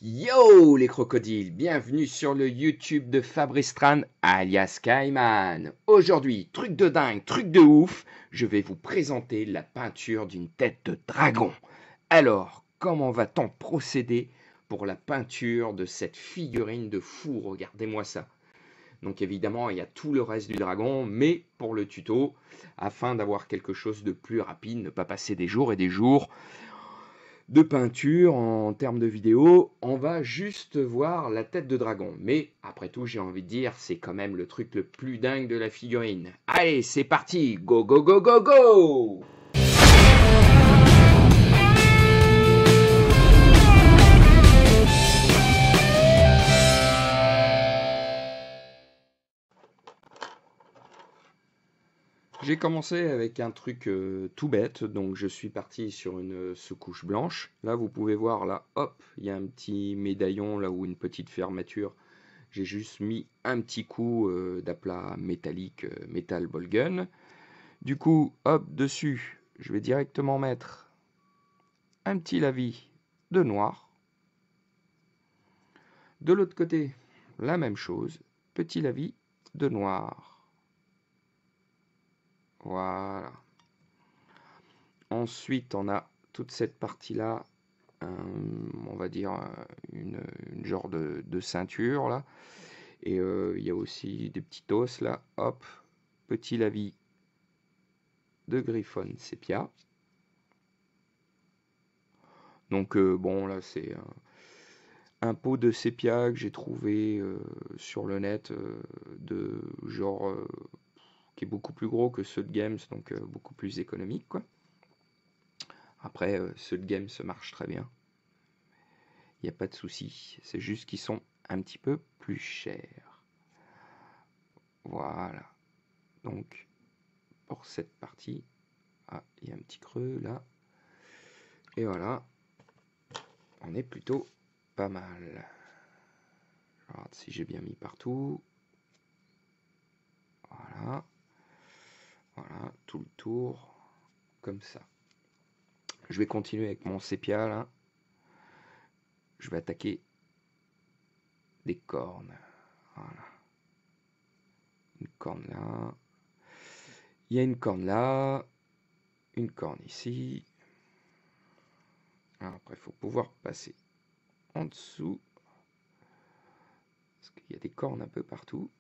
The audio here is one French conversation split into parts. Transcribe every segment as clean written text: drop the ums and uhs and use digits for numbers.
Yo les crocodiles, bienvenue sur le YouTube de Fabrice Tran alias Kaiman. Aujourd'hui, truc de dingue, truc de ouf, je vais vous présenter la peinture d'une tête de dragon. Alors, comment va-t-on procéder pour la peinture de cette figurine de fou? Regardez-moi ça. Donc évidemment, il y a tout le reste du dragon, mais pour le tuto, afin d'avoir quelque chose de plus rapide, ne pas passer des jours et des jours de peinture en termes de vidéo, on va juste voir la tête de dragon. Mais après tout, j'ai envie de dire, c'est quand même le truc le plus dingue de la figurine. Allez, c'est parti, go go go go go! J'ai commencé avec un truc tout bête, donc je suis parti sur une sous-couche blanche. Là, vous pouvez voir, là, hop, il y a un petit médaillon, là, ou une petite fermeture. J'ai juste mis un petit coup d'aplat métallique, Metal Ball Gun. Du coup, hop, dessus, je vais directement mettre un petit lavis de noir. De l'autre côté, la même chose, petit lavis de noir. Voilà. Ensuite, on a toute cette partie-là, on va dire une genre de ceinture là. Et il y a aussi des petits os là. Hop, petit lavis de Griffon sépia. Donc bon, là c'est un pot de sépia que j'ai trouvé sur le net, de genre qui est beaucoup plus gros que ceux de Games, donc beaucoup plus économique quoi. Après, ceux de Games marchent très bien. Il n'y a pas de souci. C'est juste qu'ils sont un petit peu plus chers. Voilà. Donc, pour cette partie, ah, il y a un petit creux là. Et voilà. On est plutôt pas mal. Je regarde si j'ai bien mis partout. Voilà. Voilà, tout le tour. Comme ça. Je vais continuer avec mon sépia là. Je vais attaquer des cornes. Voilà. Une corne là. Il y a une corne là. Une corne ici. Alors après, il faut pouvoir passer en dessous. Parce qu'il y a des cornes un peu partout.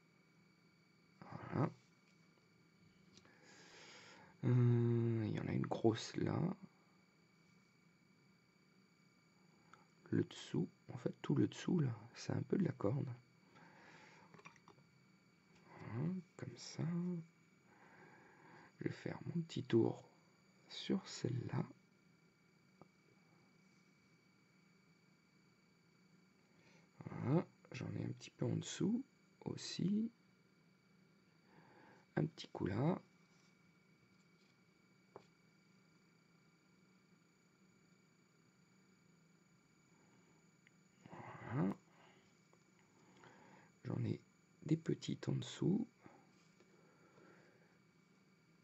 Voilà. Il y en a une grosse là. Le dessous, en fait tout le dessous là, c'est un peu de la corne. Voilà, comme ça. Je vais faire mon petit tour sur celle-là. Voilà, j'en ai un petit peu en dessous aussi. Un petit coup là. Voilà. J'en ai des petites en dessous.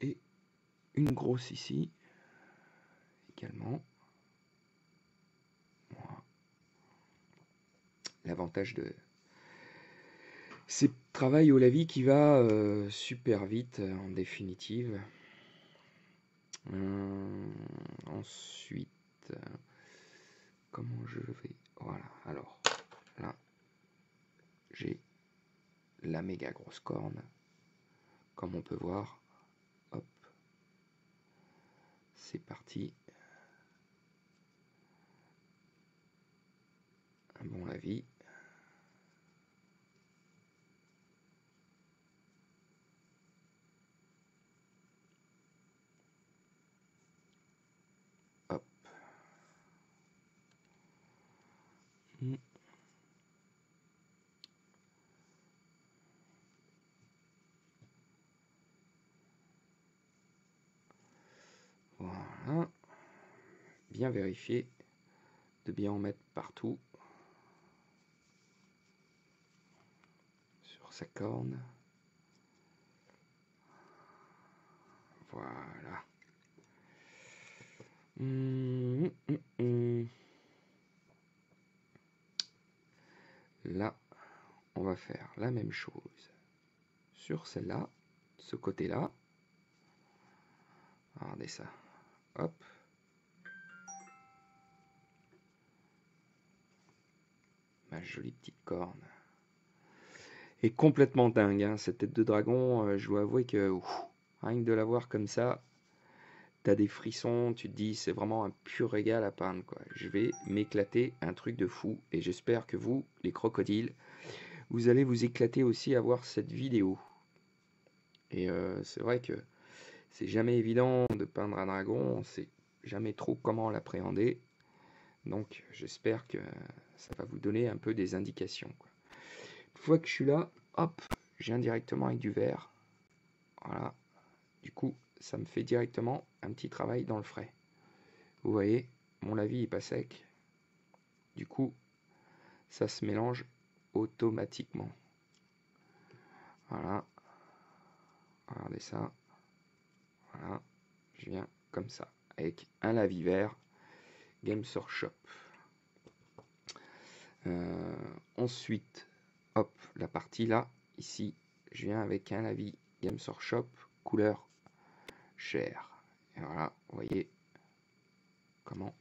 Et une grosse ici également. Voilà. L'avantage de ces travail au lavis qui va super vite en définitive. Ensuite, comment je vais... Voilà, alors là, j'ai la méga grosse corne, comme on peut voir. Hop, c'est parti. Un bon lavis. Hop. Voilà. Bien vérifier de bien en mettre partout sur sa corne. Voilà. là, on va faire la même chose sur celle-là, ce côté-là. Regardez ça. Hop. Ma jolie petite corne. Et complètement dingue, hein, cette tête de dragon. Je dois avouer que rien que de la voir comme ça, t'as des frissons, tu te dis c'est vraiment un pur régal à peindre, quoi. Je vais m'éclater, un truc de fou, et j'espère que vous, les crocodiles, vous allez vous éclater aussi à voir cette vidéo. Et c'est vrai que c'est jamais évident de peindre un dragon, on sait jamais trop comment l'appréhender, donc j'espère que ça va vous donner un peu des indications, quoi. Une fois que je suis là, hop, je viens directement avec du vert, voilà, du coup ça me fait directement un petit travail dans le frais. Vous voyez, mon lavis est pas sec, du coup ça se mélange automatiquement. Voilà, regardez ça, voilà, je viens comme ça, avec un lavis vert GamesWorkshop. Ensuite, hop, la partie là, ici, je viens avec un lavis GamesWorkshop couleur chair. Et voilà, vous voyez comment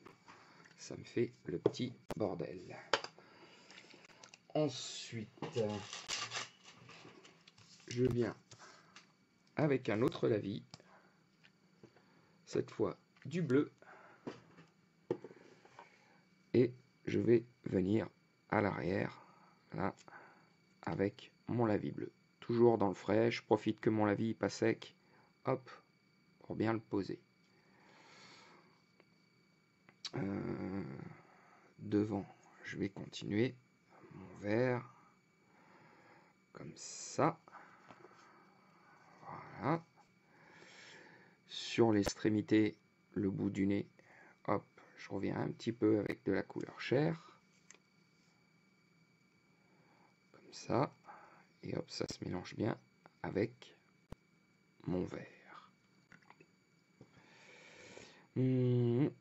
ça me fait le petit bordel. Ensuite, je viens avec un autre lavis, cette fois du bleu, et je vais venir à l'arrière, là, avec mon lavis bleu. Toujours dans le frais, je profite que mon lavis pas sec, hop, pour bien le poser. Devant, je vais continuer mon vert, comme ça. Voilà. Sur l'extrémité, le bout du nez, hop, je reviens un petit peu avec de la couleur chair. Comme ça. Et hop, ça se mélange bien avec mon vert. J'ai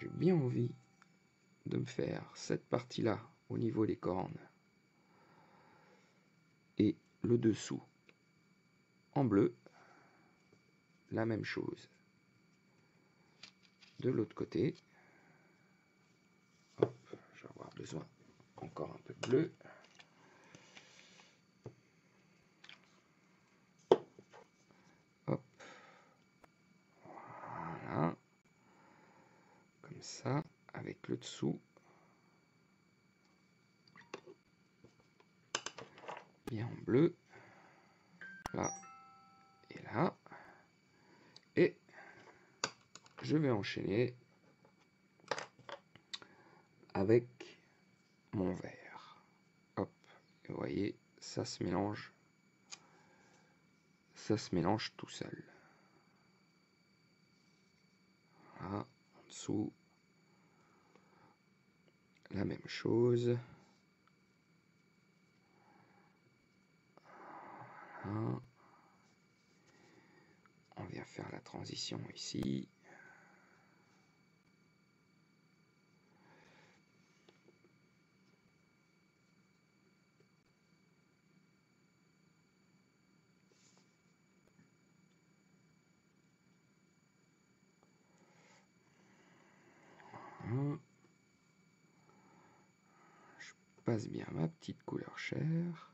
bien envie de me faire cette partie-là au niveau des cornes et le dessous en bleu. La même chose de l'autre côté. Hop, je vais avoir besoin encore un peu de bleu. Hop, voilà, comme ça, avec le dessous. Bien en bleu, là et là. Et je vais enchaîner avec mon vert. Hop, et vous voyez, ça se mélange tout seul. Voilà, en dessous, la même chose. Voilà. On vient faire la transition ici. Voilà. Je passe bien ma petite couleur chair.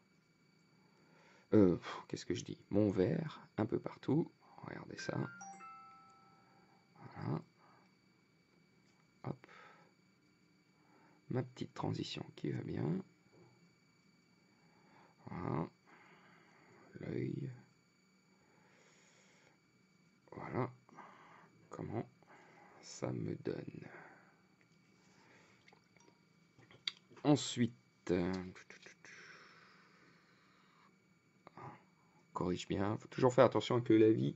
Qu'est-ce que je dis? Mon vert, un peu partout. Regardez ça. Voilà. Hop. Ma petite transition qui va bien. Voilà. L'œil. Voilà. Comment ça me donne. Ensuite, corrige bien. Faut toujours faire attention avec le lavis,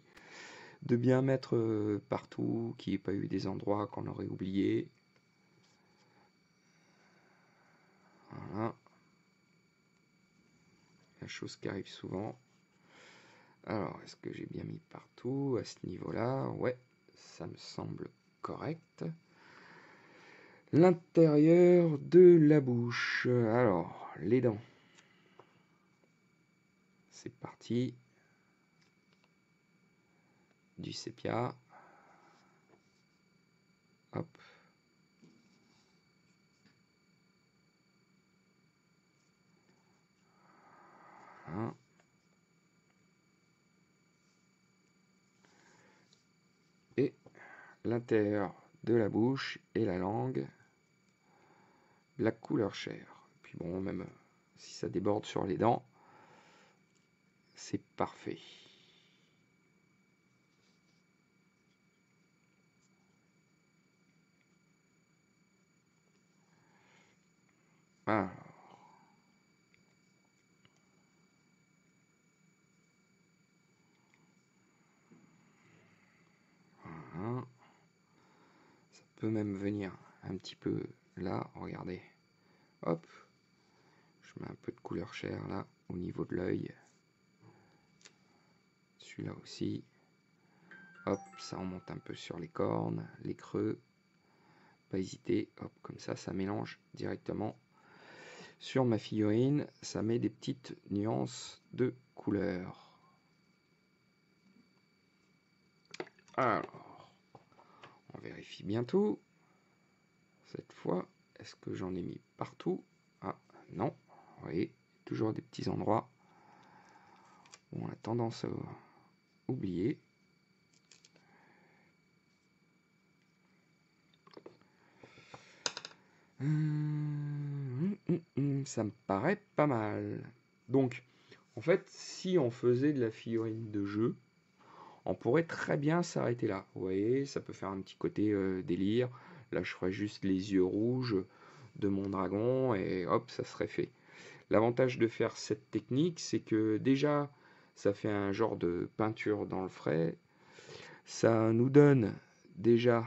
de bien mettre partout, qu'il n'y ait pas eu des endroits qu'on aurait oubliés. Voilà. La chose qui arrive souvent. Alors, est-ce que j'ai bien mis partout à ce niveau-là? Ouais, ça me semble correct. L'intérieur de la bouche. Alors, les dents. C'est parti. Du sépia. Hop. Voilà. Et l'intérieur de la bouche et la langue, la couleur chair. Puis bon, même si ça déborde sur les dents, c'est parfait. Alors, voilà. Ça peut même venir un petit peu là, regardez. Hop, je mets un peu de couleur chair là, au niveau de l'œil. Celui-là aussi. Hop, ça remonte un peu sur les cornes, les creux. Pas hésiter, hop, comme ça mélange directement sur ma figurine. Ça met des petites nuances de couleur. Alors, on vérifie bientôt. Cette fois, est-ce que j'en ai mis partout? Ah, non. Vous voyez, toujours des petits endroits où on a tendance à oublier. Ça me paraît pas mal. Donc, en fait, si on faisait de la figurine de jeu, on pourrait très bien s'arrêter là. Vous voyez, ça peut faire un petit côté délire. Là, je ferais juste les yeux rouges de mon dragon et hop, ça serait fait. L'avantage de faire cette technique, c'est que déjà, ça fait un genre de peinture dans le frais. Ça nous donne déjà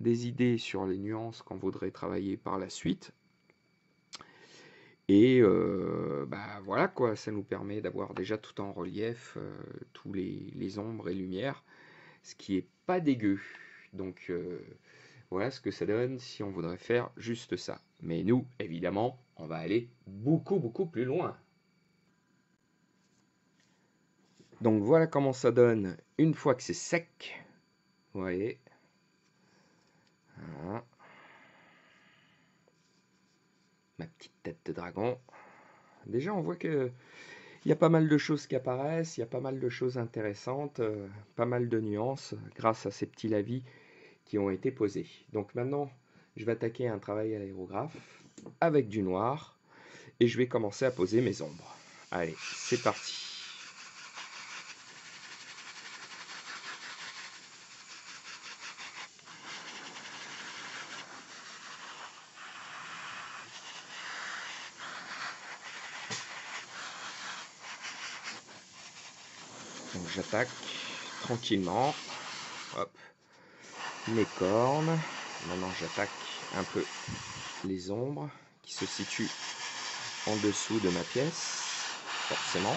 des idées sur les nuances qu'on voudrait travailler par la suite. Et bah voilà quoi, ça nous permet d'avoir déjà tout en relief, tous les ombres et lumières, ce qui est pas dégueu. Donc voilà ce que ça donne si on voudrait faire juste ça. Mais nous, évidemment, on va aller beaucoup plus loin. Donc voilà comment ça donne une fois que c'est sec. Vous voyez. Voilà. Ma petite tête de dragon. Déjà, on voit que il y a pas mal de choses qui apparaissent, il y a pas mal de choses intéressantes, pas mal de nuances grâce à ces petits lavis qui ont été posés. Donc maintenant, je vais attaquer un travail à l'aérographe avec du noir et je vais commencer à poser mes ombres. Allez, c'est parti. Donc j'attaque tranquillement. Hop. Mes cornes. Maintenant j'attaque un peu les ombres qui se situent en dessous de ma pièce, forcément.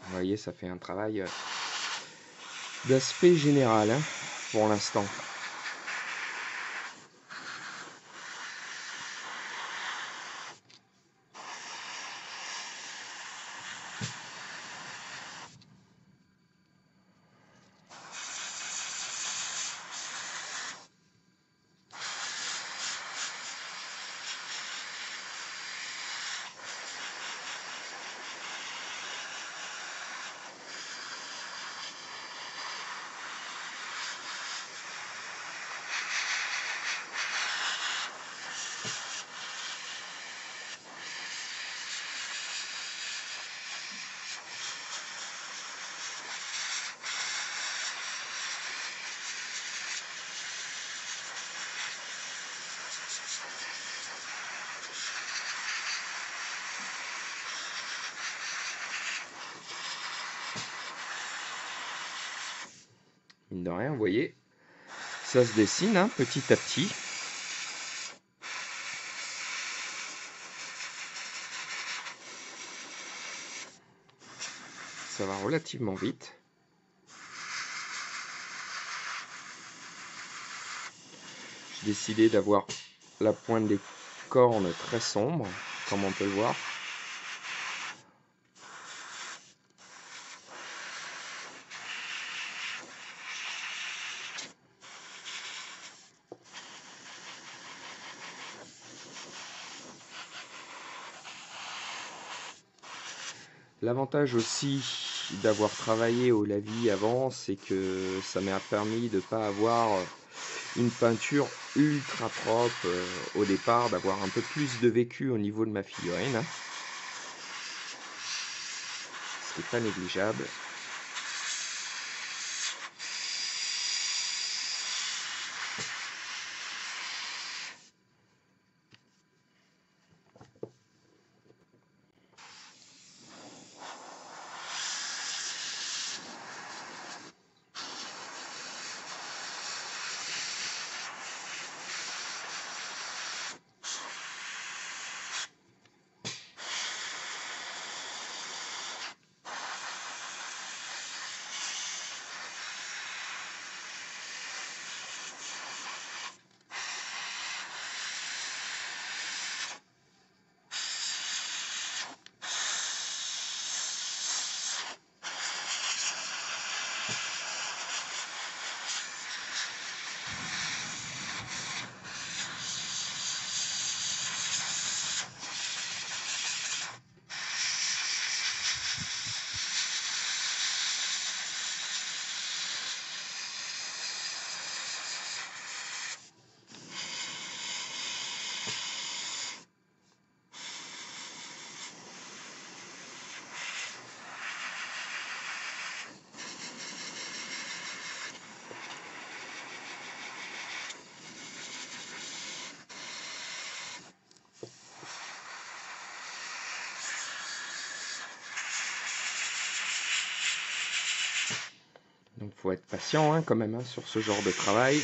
Vous voyez, ça fait un travail d'aspect général hein, pour l'instant. Mine de rien, vous voyez, ça se dessine hein, petit à petit. ça va relativement vite. J'ai décidé d'avoir la pointe des cornes très sombre, comme on peut le voir. L'avantage aussi d'avoir travaillé au lavis avant, c'est que ça m'a permis de ne pas avoir une peinture ultra propre au départ, d'avoir un peu plus de vécu au niveau de ma figurine, hein, ce qui n'est pas négligeable. Donc faut être patient hein, quand même hein, sur ce genre de travail.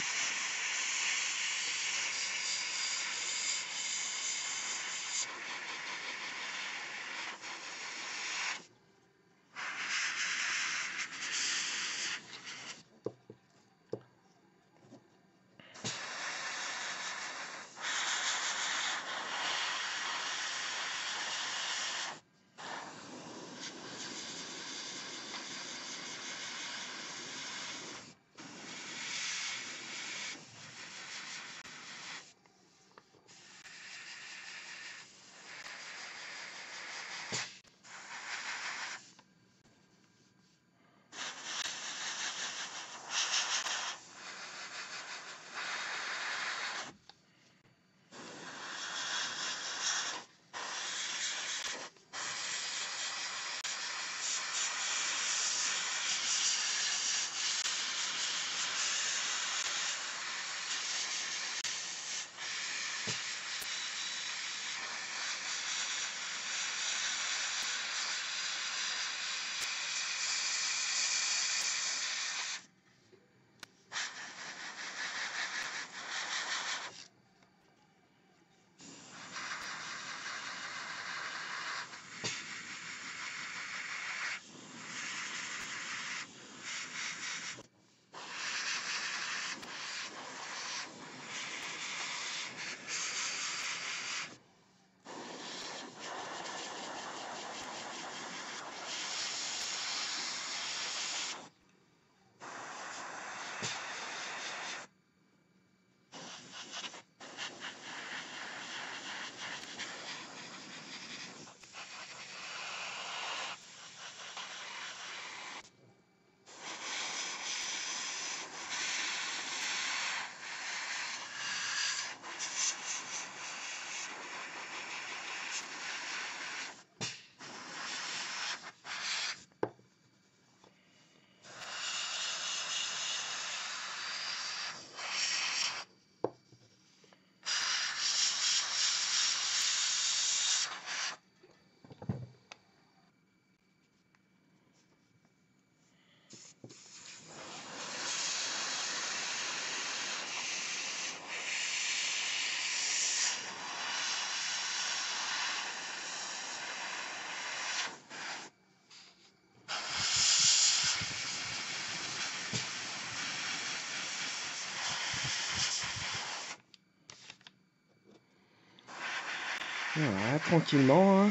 Voilà, tranquillement, hein.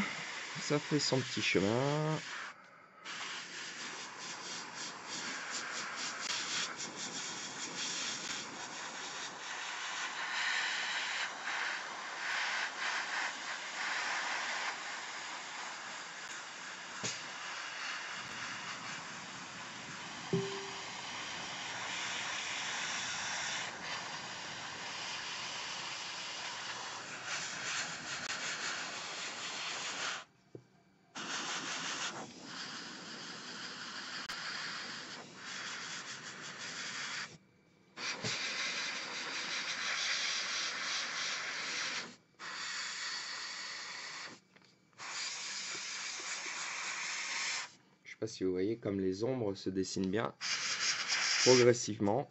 Ça fait son petit chemin. Je sais pas si vous voyez comme les ombres se dessinent bien progressivement.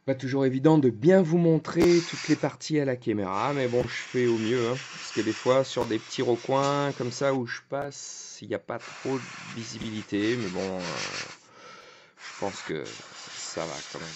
Pas toujours évident de bien vous montrer toutes les parties à la caméra, mais bon, je fais au mieux, hein, parce que des fois, sur des petits recoins comme ça où je passe, il n'y a pas trop de visibilité, mais bon, je pense que ça va quand même.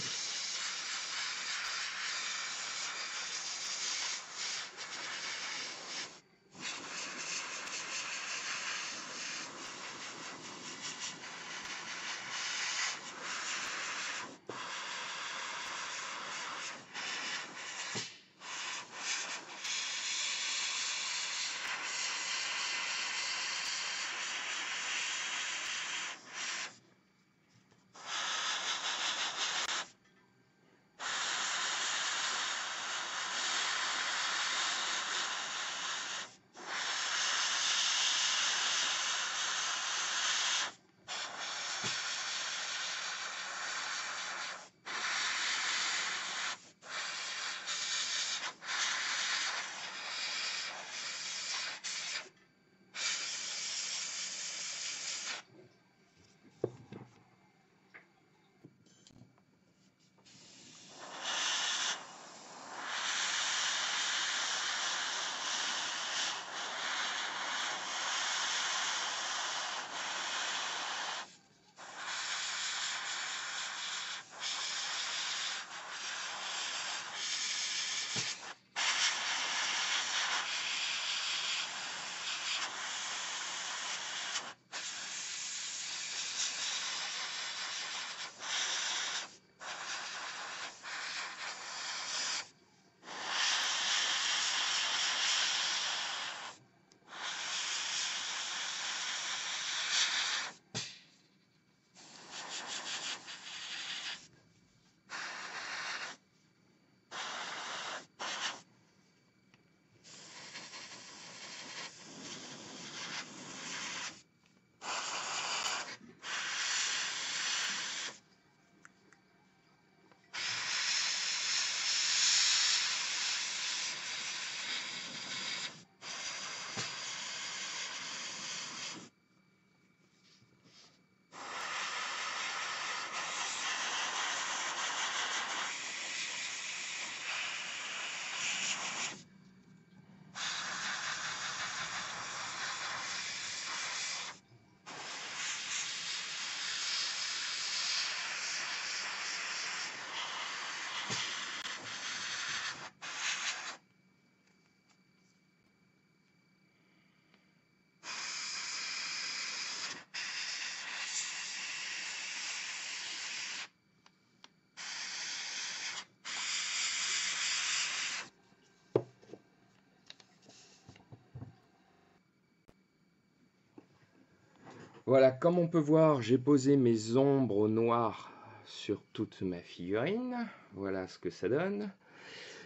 Voilà, comme on peut voir, j'ai posé mes ombres au noir sur toute ma figurine. Voilà ce que ça donne.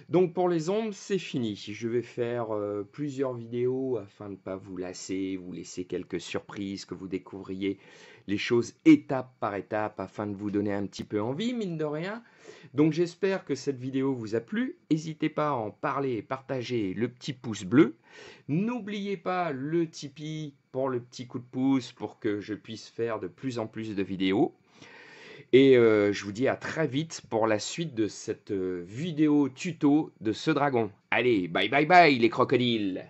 Donc pour les ombres, c'est fini. Je vais faire plusieurs vidéos afin de ne pas vous lasser, vous laisser quelques surprises, que vous découvriez les choses étape par étape afin de vous donner un petit peu envie, mine de rien. Donc j'espère que cette vidéo vous a plu. N'hésitez pas à en parler et partager le petit pouce bleu. N'oubliez pas le Tipeee pour le petit coup de pouce pour que je puisse faire de plus en plus de vidéos. Et je vous dis à très vite pour la suite de cette vidéo tuto de ce dragon. Allez, bye bye bye les crocodiles!